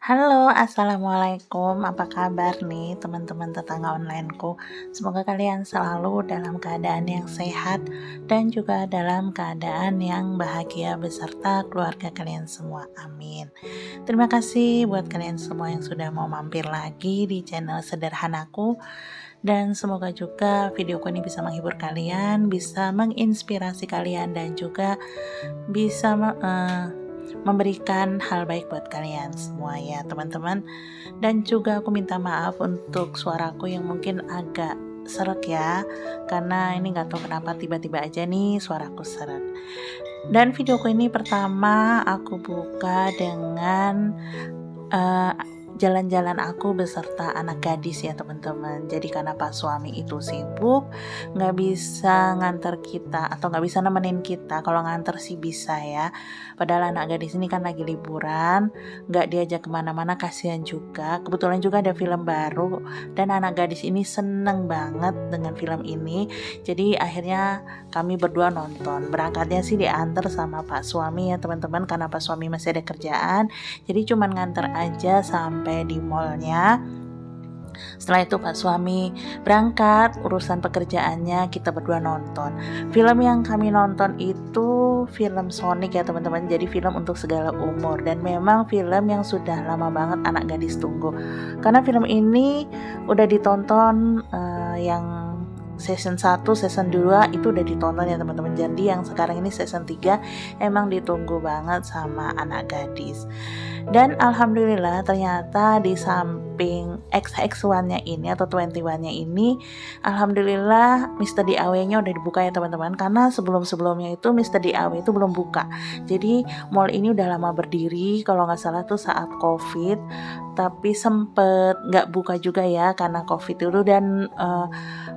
Halo, assalamualaikum. Apa kabar nih teman-teman tetangga onlineku? Semoga kalian selalu dalam keadaan yang sehat dan juga dalam keadaan yang bahagia beserta keluarga kalian semua. Amin. Terima kasih buat kalian semua yang sudah mau mampir lagi di channel sederhanaku. Dan semoga juga videoku ini bisa menghibur kalian, bisa menginspirasi kalian dan juga bisa memberikan hal baik buat kalian semua ya teman-teman. Dan juga aku minta maaf untuk suaraku yang mungkin agak seret ya, karena ini nggak tahu kenapa tiba-tiba aja nih suaraku seret. Dan videoku ini pertama aku buka dengan jalan-jalan aku beserta anak gadis ya teman-teman. Jadi karena Pak suami itu sibuk, nggak bisa nganter kita atau nggak bisa nemenin kita. Kalau nganter sih bisa ya, padahal anak gadis ini kan lagi liburan, nggak diajak kemana-mana, kasihan juga. Kebetulan juga ada film baru dan anak gadis ini seneng banget dengan film ini. Jadi akhirnya kami berdua nonton. Berangkatnya sih diantar sama Pak suami ya teman-teman, karena Pak suami masih ada kerjaan, jadi cuman nganter aja sampai di mallnya. Setelah itu Pak suami berangkat urusan pekerjaannya, kita berdua nonton. Film yang kami nonton itu film Sonic ya teman-teman. Jadi film untuk segala umur, dan memang film yang sudah lama banget anak gadis tunggu. Karena film ini udah ditonton yang season 1, season 2 itu udah ditonton ya teman-teman. Jadi yang sekarang ini season 3 emang ditunggu banget sama anak gadis. Dan alhamdulillah ternyata di samping XX1-nya ini atau 21-nya ini, alhamdulillah Mr. DIY-nya udah dibuka ya teman-teman. Karena sebelum-sebelumnya itu Mr. DIY itu belum buka. Jadi mall ini udah lama berdiri, kalau nggak salah tuh saat COVID, tapi sempet nggak buka juga ya karena COVID itu. Dan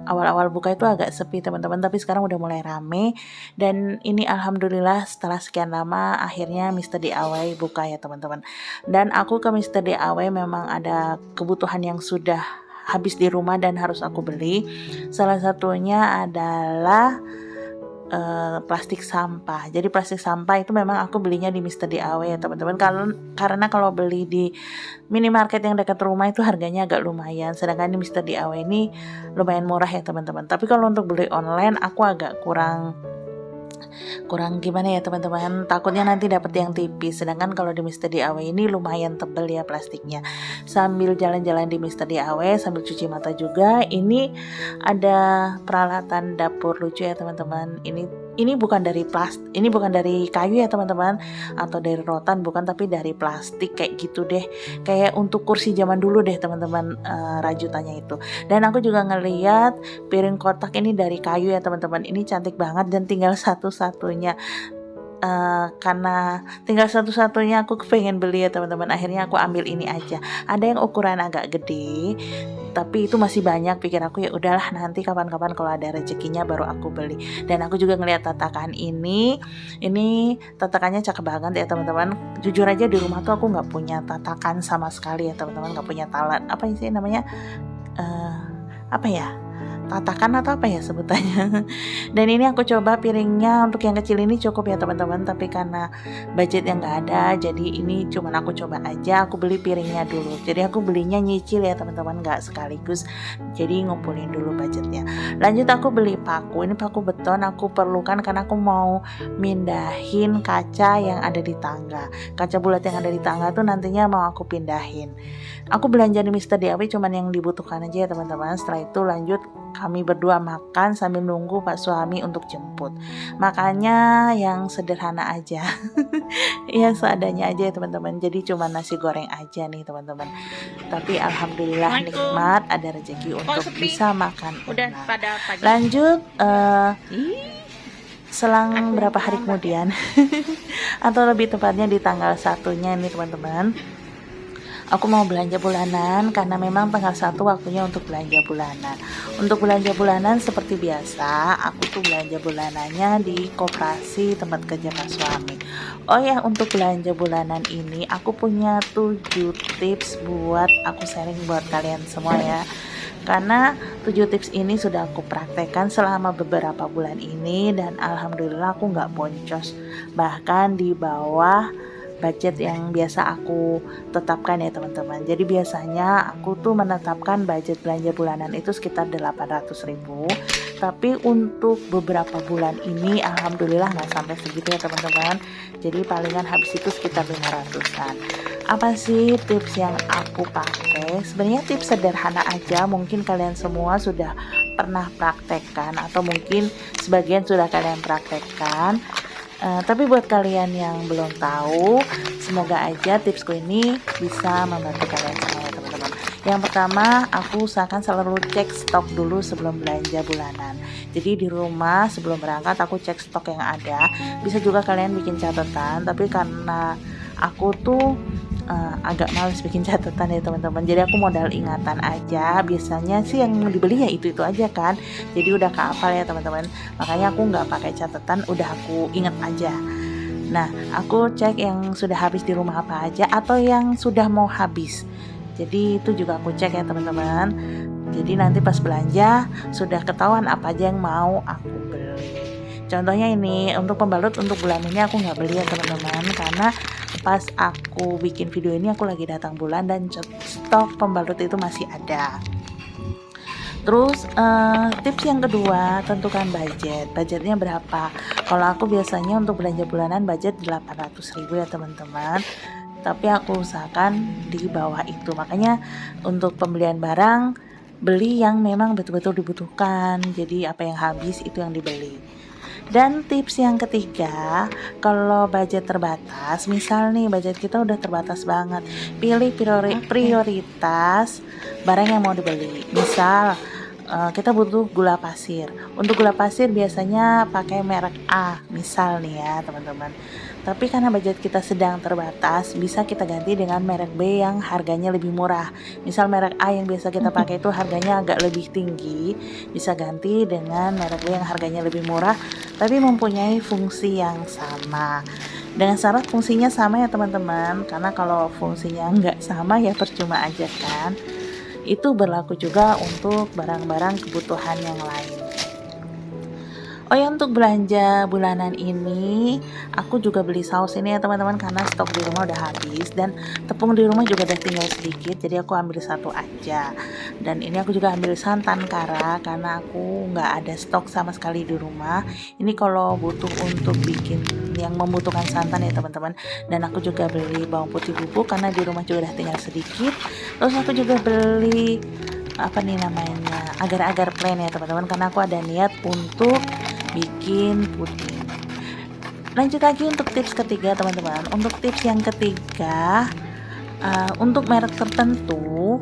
awal-awal buka itu agak sepi teman-teman, tapi sekarang udah mulai rame. Dan ini alhamdulillah setelah sekian lama akhirnya Mr. DIY buka ya teman-teman. Dan aku ke Mr. DIY memang ada kebutuhan yang sudah habis di rumah dan harus aku beli. Salah satunya adalah plastik sampah. Jadi plastik sampah itu memang aku belinya di Mr. DIY ya teman-teman. Karena kalau beli di minimarket yang dekat rumah itu harganya agak lumayan. Sedangkan di Mr. DIY ini lumayan murah ya teman-teman. Tapi kalau untuk beli online aku agak kurang gimana ya teman-teman, takutnya nanti dapat yang tipis. Sedangkan kalau di Mr. DIY ini lumayan tebel ya plastiknya. Sambil jalan-jalan di Mr. DIY sambil cuci mata juga, ini ada peralatan dapur lucu ya teman-teman. Ini bukan dari ini bukan dari kayu ya teman-teman, atau dari rotan, bukan, tapi dari plastik kayak gitu deh, kayak untuk kursi zaman dulu deh teman-teman, rajutannya itu. Dan aku juga ngeliat piring kotak ini dari kayu ya teman-teman. Ini cantik banget dan tinggal satu-satunya. Karena tinggal satu-satunya aku pengen beli ya teman-teman, akhirnya aku ambil ini aja. Ada yang ukuran agak gede, tapi itu masih banyak. Pikir aku ya udahlah, nanti kapan-kapan kalau ada rezekinya baru aku beli. Dan aku juga ngeliat tatakan ini tatakannya cakep banget ya teman-teman. Jujur aja di rumah tuh aku nggak punya tatakan sama sekali ya teman-teman, nggak punya talat, apa sih namanya, apa ya, tatakan atau apa ya sebutannya. Dan ini aku coba piringnya, untuk yang kecil ini cukup ya teman-teman, tapi karena budget yang nggak ada, jadi ini cuman aku coba aja. Aku beli piringnya dulu, jadi aku belinya nyicil ya teman-teman, nggak sekaligus, jadi ngumpulin dulu budgetnya. Lanjut aku beli paku. Ini paku beton aku perlukan karena aku mau mindahin kaca yang ada di tangga. Kaca bulat yang ada di tangga tuh nantinya mau aku pindahin. Aku belanja di Mr. DIY cuman yang dibutuhkan aja ya teman-teman. Setelah itu lanjut kami berdua makan sambil nunggu Pak suami untuk jemput. Makannya yang sederhana aja. Ya seadanya aja ya teman-teman. Jadi cuma nasi goreng aja nih teman-teman. Tapi alhamdulillah nikmat, ada rezeki untuk bisa makan. Udah pada pagi. Lanjut selang berapa hari kemudian atau lebih tepatnya di tanggal 1-nya ini teman-teman, aku mau belanja bulanan karena memang tanggal 1 waktunya untuk belanja bulanan. Untuk belanja bulanan seperti biasa, aku tuh belanja bulanannya di koperasi tempat kerja Pak suami. Oh ya, untuk belanja bulanan ini aku punya 7 tips buat aku sharing buat kalian semua ya. Karena 7 tips ini sudah aku praktekkan selama beberapa bulan ini dan alhamdulillah aku nggak boncos. Bahkan di bawah budget yang biasa aku tetapkan ya teman-teman. Jadi biasanya aku tuh menetapkan budget belanja bulanan itu sekitar 800.000, tapi untuk beberapa bulan ini alhamdulillah nggak sampai segitu ya teman-teman. Jadi palingan habis itu sekitar 500-an. Apa sih tips yang aku pakai? Sebenarnya tips sederhana aja, mungkin kalian semua sudah pernah praktekkan atau mungkin sebagian sudah kalian praktekkan. Tapi buat kalian yang belum tahu, semoga aja tipsku ini bisa membantu kalian semua ya teman-teman. Yang pertama, aku usahakan selalu cek stok dulu sebelum belanja bulanan. Jadi di rumah sebelum berangkat aku cek stok yang ada. Bisa juga kalian bikin catatan, tapi karena aku tuh agak males bikin catatan ya teman-teman, jadi aku modal ingatan aja. Biasanya sih yang dibeli ya itu aja kan, jadi udah kehafal ya teman-teman. Makanya aku nggak pakai catatan, udah aku inget aja. Nah, aku cek yang sudah habis di rumah apa aja atau yang sudah mau habis. Jadi itu juga aku cek ya teman-teman. Jadi nanti pas belanja sudah ketahuan apa aja yang mau aku beli. Contohnya ini, untuk pembalut untuk bulan ini aku nggak beli ya teman-teman, karena pas aku bikin video ini aku lagi datang bulan dan stok pembalut itu masih ada. Terus tips yang kedua, tentukan budgetnya berapa. Kalau aku biasanya untuk belanja bulanan budget 800.000 ya teman-teman, tapi aku usahakan di bawah itu. Makanya untuk pembelian barang, beli yang memang betul-betul dibutuhkan. Jadi apa yang habis itu yang dibeli. Dan tips yang ketiga, kalau budget terbatas, misal nih budget kita udah terbatas banget, pilih prioritas barang yang mau dibeli. Misal kita butuh gula pasir. Untuk gula pasir biasanya pakai merek A, misal nih ya teman-teman. Tapi karena budget kita sedang terbatas, bisa kita ganti dengan merek B yang harganya lebih murah. Misal merek A yang biasa kita pakai itu harganya agak lebih tinggi, bisa ganti dengan merek B yang harganya lebih murah, tapi mempunyai fungsi yang sama. Dengan syarat fungsinya sama ya teman-teman, karena kalau fungsinya nggak sama ya percuma aja kan. Itu berlaku juga untuk barang-barang kebutuhan yang lain. Oh ya, untuk belanja bulanan ini aku juga beli saus ini ya teman-teman, karena stok di rumah udah habis dan tepung di rumah juga udah tinggal sedikit, jadi aku ambil satu aja. Dan ini aku juga ambil santan kara karena aku nggak ada stok sama sekali di rumah. Ini kalau butuh untuk bikin yang membutuhkan santan ya teman-teman. Dan aku juga beli bawang putih bubuk karena di rumah juga udah tinggal sedikit. Terus aku juga beli apa nih namanya, agar-agar plain ya teman-teman, karena aku ada niat untuk bikin puding. Lanjut lagi untuk tips ketiga teman-teman. Untuk tips yang ketiga, untuk merek tertentu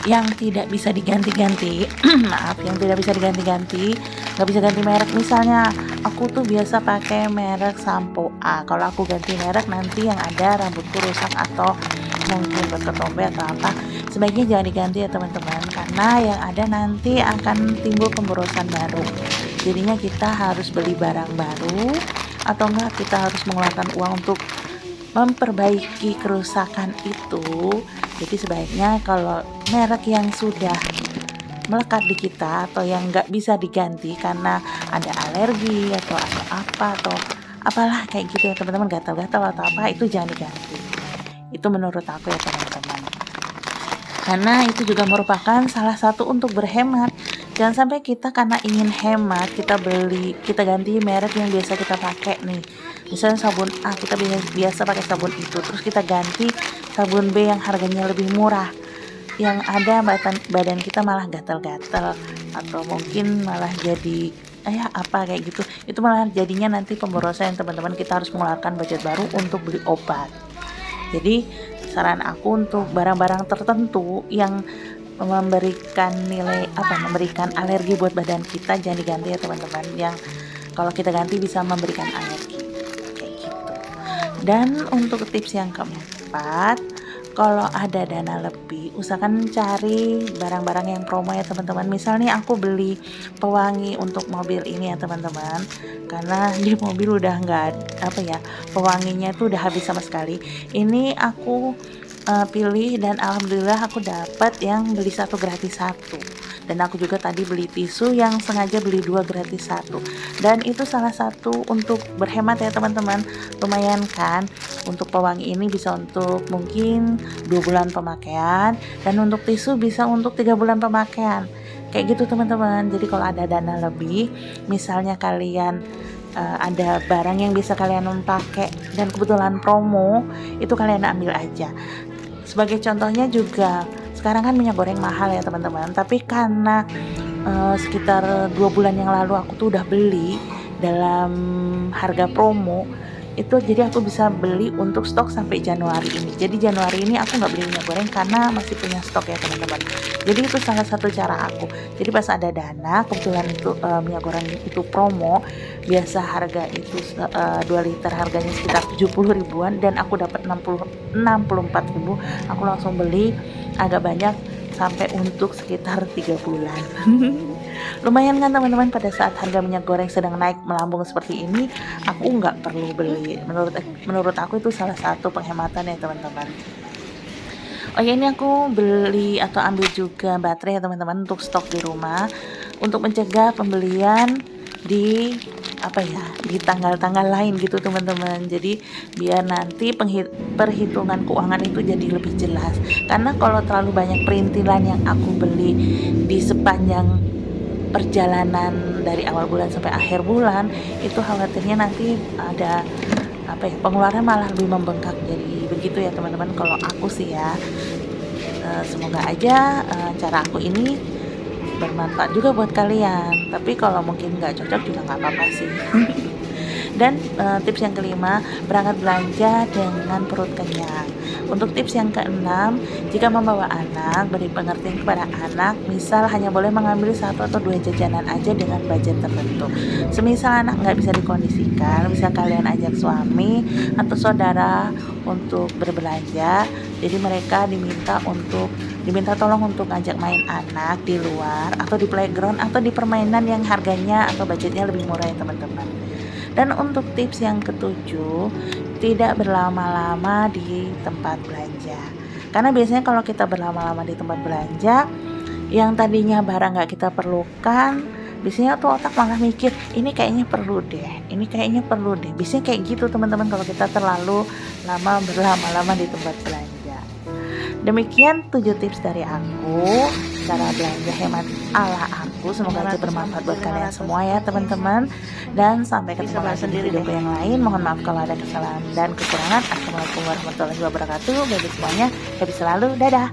yang tidak bisa diganti-ganti maaf, yang tidak bisa diganti-ganti, nggak bisa ganti merek. Misalnya aku tuh biasa pakai merek sampo A, kalau aku ganti merek nanti yang ada rambutku rusak atau mungkin berketombe atau apa, sebaiknya jangan diganti ya teman-teman, karena yang ada nanti akan timbul pemborosan baru. Jadinya kita harus beli barang baru, atau enggak kita harus mengeluarkan uang untuk memperbaiki kerusakan itu. Jadi sebaiknya kalau merek yang sudah melekat di kita atau yang nggak bisa diganti karena ada alergi atau apa atau apalah kayak gitu ya teman-teman, gatal-gatal atau apa, itu jangan diganti. Itu menurut aku ya teman-teman, karena itu juga merupakan salah satu untuk berhemat. Jangan sampai kita karena ingin hemat kita ganti merek yang biasa kita pakai nih. Misalnya sabun A, kita biasa pakai sabun itu, terus kita ganti sabun B yang harganya lebih murah. Yang ada badan kita malah gatal-gatal atau mungkin malah jadi apa kayak gitu. Itu malah jadinya nanti pemborosan teman-teman, kita harus mengeluarkan budget baru untuk beli obat. Jadi saran aku untuk barang-barang tertentu yang memberikan alergi buat badan kita, jangan diganti ya teman-teman. Yang kalau kita ganti bisa memberikan alergi kayak gitu. Dan untuk tips yang keempat, kalau ada dana lebih, usahakan cari barang-barang yang promo ya teman-teman. Misalnya aku beli pewangi untuk mobil ini ya teman-teman, karena di mobil udah nggak pewanginya itu udah habis sama sekali. Ini aku pilih dan alhamdulillah aku dapat yang beli satu gratis satu. Dan aku juga tadi beli tisu yang sengaja beli 2 gratis 1. Dan itu salah satu untuk berhemat ya teman-teman. Lumayan kan. Untuk pewangi ini bisa untuk mungkin 2 bulan pemakaian, dan untuk tisu bisa untuk 3 bulan pemakaian. Kayak gitu teman-teman. Jadi kalau ada dana lebih, misalnya kalian ada barang yang bisa kalian pakai dan kebetulan promo, itu kalian ambil aja. Sebagai contohnya juga, sekarang kan minyak goreng mahal ya teman-teman, tapi karena sekitar 2 bulan yang lalu aku tuh udah beli dalam harga promo itu, jadi aku bisa beli untuk stok sampai Januari ini. Jadi Januari ini aku nggak beli minyak goreng karena masih punya stok ya teman-teman. Jadi itu salah satu cara aku. Jadi pas ada dana, kebetulan itu minyak goreng itu promo, biasa harga itu 2 liter harganya sekitar 70 ribuan dan aku dapat 64 ribu. Aku langsung beli agak banyak sampai untuk sekitar 3 bulan. Lumayan kan teman-teman, pada saat harga minyak goreng sedang naik melambung seperti ini, aku nggak perlu beli. Menurut aku itu salah satu penghematan ya teman-teman. Oh ya, ini aku beli atau ambil juga baterai ya teman-teman untuk stok di rumah, untuk mencegah pembelian di di tanggal-tanggal lain gitu teman-teman. Jadi biar nanti perhitungan keuangan itu jadi lebih jelas. Karena kalau terlalu banyak perintilan yang aku beli di sepanjang perjalanan dari awal bulan sampai akhir bulan, itu khawatirnya nanti ada pengeluaran malah lebih membengkak. Jadi begitu ya teman-teman kalau aku sih ya. Semoga aja cara aku ini bermanfaat juga buat kalian, tapi kalau mungkin nggak cocok juga nggak apa-apa sih. Dan tips yang kelima, berangkat belanja dengan perut kenyang. Untuk tips yang keenam, jika membawa anak, beri pengertian kepada anak, misal hanya boleh mengambil 1 atau 2 jajanan aja dengan budget tertentu. Semisal anak nggak bisa dikondisikan, bisa kalian ajak suami atau saudara untuk berbelanja. Jadi mereka diminta tolong untuk ngajak main anak di luar atau di playground atau di permainan yang harganya atau budgetnya lebih murah ya teman-teman. Dan untuk tips yang ketujuh, tidak berlama-lama di tempat belanja. Karena biasanya kalau kita berlama-lama di tempat belanja, yang tadinya barang nggak kita perlukan, biasanya tuh otak malah mikir, ini kayaknya perlu deh, ini kayaknya perlu deh. Biasanya kayak gitu teman-teman kalau kita terlalu lama berlama-lama di tempat belanja. Demikian 7 tips dari aku, cara belanja hemat ala aku. Semoga aja bermanfaat buat kalian semua ya teman-teman. Dan sampai ketemu lagi di video yang lain. Mohon maaf kalau ada kesalahan dan kekurangan. Assalamualaikum warahmatullahi wabarakatuh. Bagi semuanya, happy selalu. Dadah.